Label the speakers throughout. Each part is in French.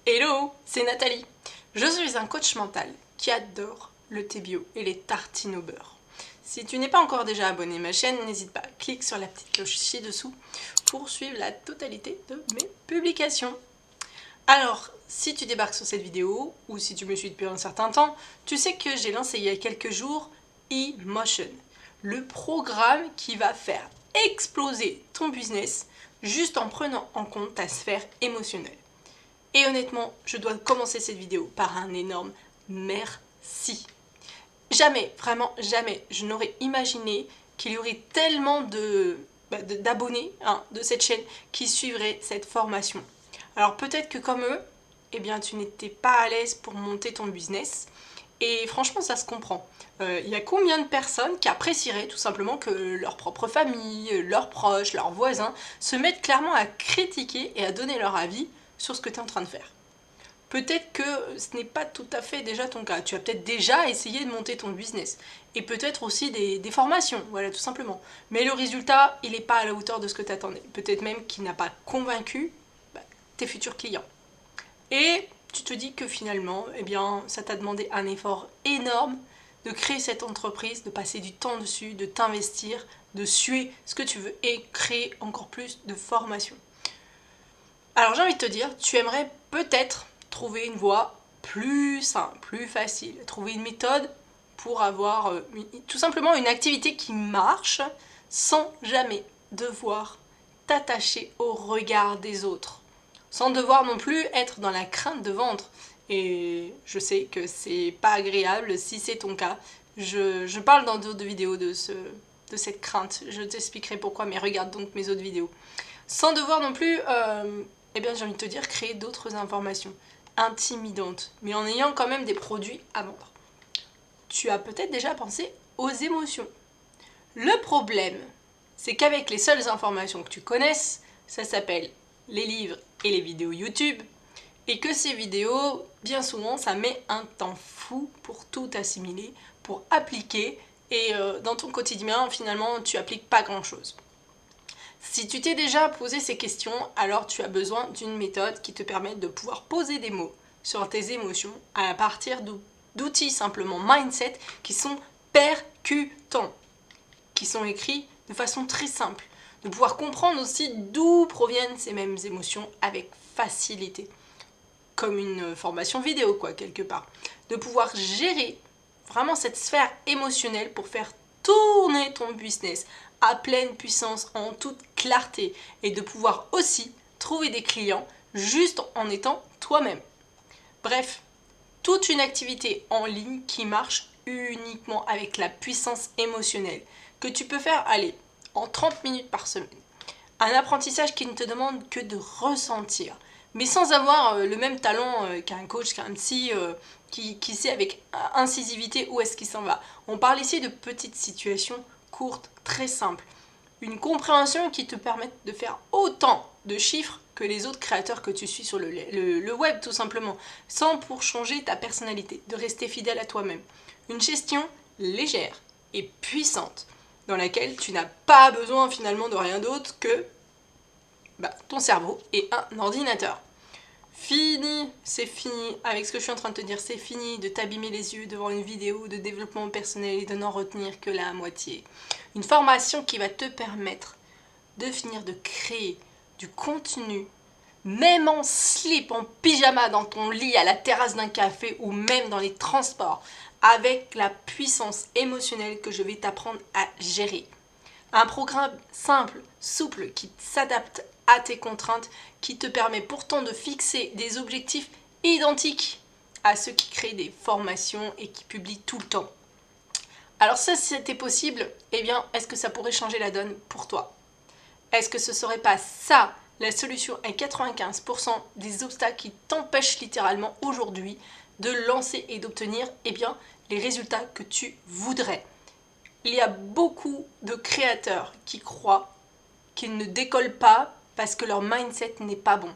Speaker 1: Hello, c'est Nathalie. Je suis un coach mental qui adore le thé bio et les tartines au beurre. Si tu n'es pas encore déjà abonné à ma chaîne, n'hésite pas, clique sur la petite cloche ci-dessous pour suivre la totalité de mes publications. Alors, si tu débarques sur cette vidéo, ou si tu me suis depuis un certain temps, tu sais que j'ai lancé il y a quelques jours eMotion, le programme qui va faire exploser ton business juste en prenant en compte ta sphère émotionnelle. Et honnêtement, je dois commencer cette vidéo par un énorme merci. Jamais, vraiment jamais, je n'aurais imaginé qu'il y aurait tellement d'abonnés de cette chaîne qui suivraient cette formation. Alors peut-être que comme eux, eh bien tu n'étais pas à l'aise pour monter ton business. Et franchement, ça se comprend. Il y a combien de personnes qui apprécieraient tout simplement que leur propre famille, leurs proches, leurs voisins se mettent clairement à critiquer et à donner leur avis sur ce que tu es en train de faire. Peut-être que ce n'est pas tout à fait déjà ton cas. Tu as peut-être déjà essayé de monter ton business. Et peut-être aussi des formations, voilà, tout simplement. Mais le résultat, il n'est pas à la hauteur de ce que tu attendais. Peut-être même qu'il n'a pas convaincu tes futurs clients. Et tu te dis que finalement, eh bien, ça t'a demandé un effort énorme de créer cette entreprise, de passer du temps dessus, de t'investir, de suer ce que tu veux et créer encore plus de formations. Alors j'ai envie de te dire, tu aimerais peut-être trouver une voie plus simple, plus facile, trouver une méthode pour avoir tout simplement une activité qui marche sans jamais devoir t'attacher au regard des autres, sans devoir non plus être dans la crainte de vendre. Et je sais que c'est pas agréable si c'est ton cas. Je parle dans d'autres vidéos de cette crainte. Je t'expliquerai pourquoi, mais regarde donc mes autres vidéos. Sans devoir non plus, eh bien j'ai envie de te dire, créer d'autres informations intimidantes, mais en ayant quand même des produits à vendre. Tu as peut-être déjà pensé aux émotions. Le problème, c'est qu'avec les seules informations que tu connaisses, ça s'appelle les livres et les vidéos YouTube, et que ces vidéos, bien souvent, ça met un temps fou pour tout assimiler, pour appliquer, et dans ton quotidien, finalement, tu appliques pas grand-chose. Si tu t'es déjà posé ces questions, alors tu as besoin d'une méthode qui te permette de pouvoir poser des mots sur tes émotions à partir d'outils simplement mindset qui sont percutants, qui sont écrits de façon très simple, de pouvoir comprendre aussi d'où proviennent ces mêmes émotions avec facilité, comme une formation vidéo quoi, quelque part, de pouvoir gérer vraiment cette sphère émotionnelle pour faire tourner ton business à pleine puissance, en toute clarté, et de pouvoir aussi trouver des clients juste en étant toi-même. Bref, toute une activité en ligne qui marche uniquement avec la puissance émotionnelle, que tu peux faire, allez, en 30 minutes par semaine. Un apprentissage qui ne te demande que de ressentir, mais sans avoir le même talent qu'un coach, qu'un psy qui sait avec incisivité où est-ce qu'il s'en va. On parle ici de petites situations courtes, très simples. Une compréhension qui te permette de faire autant de chiffres que les autres créateurs que tu suis sur le web tout simplement, sans pour changer ta personnalité, de rester fidèle à toi-même. Une gestion légère et puissante, dans laquelle tu n'as pas besoin finalement de rien d'autre que ton cerveau et un ordinateur. Fini, c'est fini avec ce que je suis en train de te dire, c'est fini de t'abîmer les yeux devant une vidéo de développement personnel et de n'en retenir que la moitié. Une formation qui va te permettre de finir de créer du contenu, même en slip, en pyjama, dans ton lit, à la terrasse d'un café ou même dans les transports, avec la puissance émotionnelle que je vais t'apprendre à gérer. Un programme simple, souple, qui s'adapte à tes contraintes, qui te permet pourtant de fixer des objectifs identiques à ceux qui créent des formations et qui publient tout le temps. Alors ça, si c'était possible, eh bien, est-ce que ça pourrait changer la donne pour toi? Est-ce que ce serait pas ça la solution à 95% des obstacles qui t'empêchent littéralement aujourd'hui de lancer et d'obtenir les résultats que tu voudrais? Il y a beaucoup de créateurs qui croient qu'ils ne décollent pas parce que leur mindset n'est pas bon,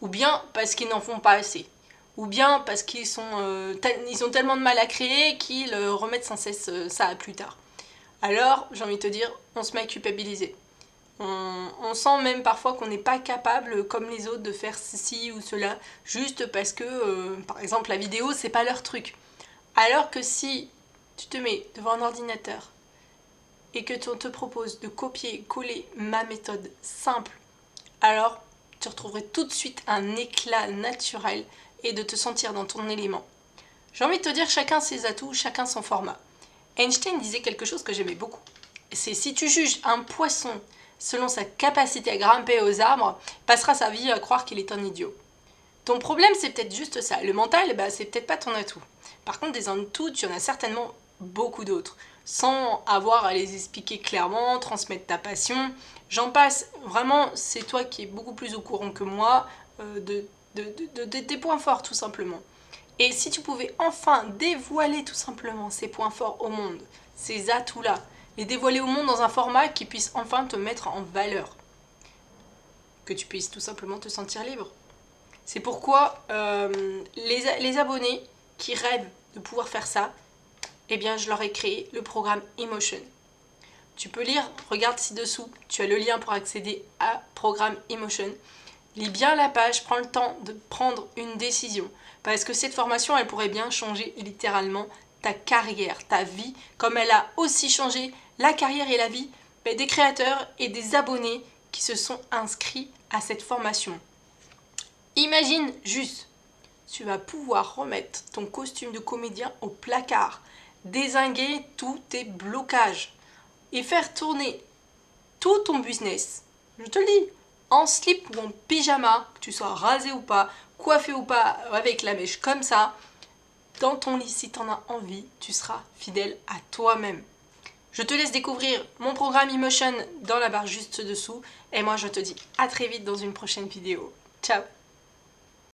Speaker 1: ou bien parce qu'ils n'en font pas assez, ou bien parce qu'ils ils ont tellement de mal à créer qu'ils remettent sans cesse ça à plus tard. Alors, j'ai envie de te dire, on se met à culpabiliser. On sent même parfois qu'on n'est pas capable, comme les autres, de faire ceci ou cela, juste parce que, par exemple, la vidéo, c'est pas leur truc. Alors que si tu te mets devant un ordinateur et que on te propose de copier-coller ma méthode simple, alors tu retrouverais tout de suite un éclat naturel et de te sentir dans ton élément. J'ai envie de te dire, chacun ses atouts, chacun son format. Einstein disait quelque chose que j'aimais beaucoup. C'est si tu juges un poisson selon sa capacité à grimper aux arbres, passera sa vie à croire qu'il est un idiot. Ton problème, c'est peut-être juste ça. Le mental, c'est peut-être pas ton atout. Par contre, des atouts, tu en as certainement beaucoup d'autres. Sans avoir à les expliquer clairement, transmettre ta passion. J'en passe. Vraiment, c'est toi qui es beaucoup plus au courant que moi de tes points forts, tout simplement. Et si tu pouvais enfin dévoiler tout simplement ces points forts au monde, ces atouts-là, les dévoiler au monde dans un format qui puisse enfin te mettre en valeur. Que tu puisses tout simplement te sentir libre. C'est pourquoi les abonnés qui rêvent de pouvoir faire ça, eh bien je leur ai créé le programme Emotion. Tu peux lire, regarde ci-dessous, tu as le lien pour accéder à programme Emotion. Lis bien la page, prends le temps de prendre une décision. Parce que cette formation, elle pourrait bien changer littéralement ta carrière, ta vie, comme elle a aussi changé la carrière et la vie des créateurs et des abonnés qui se sont inscrits à cette formation. Imagine juste, tu vas pouvoir remettre ton costume de comédien au placard, dézinguer tous tes blocages et faire tourner tout ton business. Je te le dis, en slip ou en pyjama, que tu sois rasé ou pas, coiffé ou pas, avec la mèche comme ça, dans ton lit, si tu en as envie, tu seras fidèle à toi-même. Je te laisse découvrir mon programme Emotion dans la barre juste dessous. Et moi, je te dis à très vite dans une prochaine vidéo. Ciao!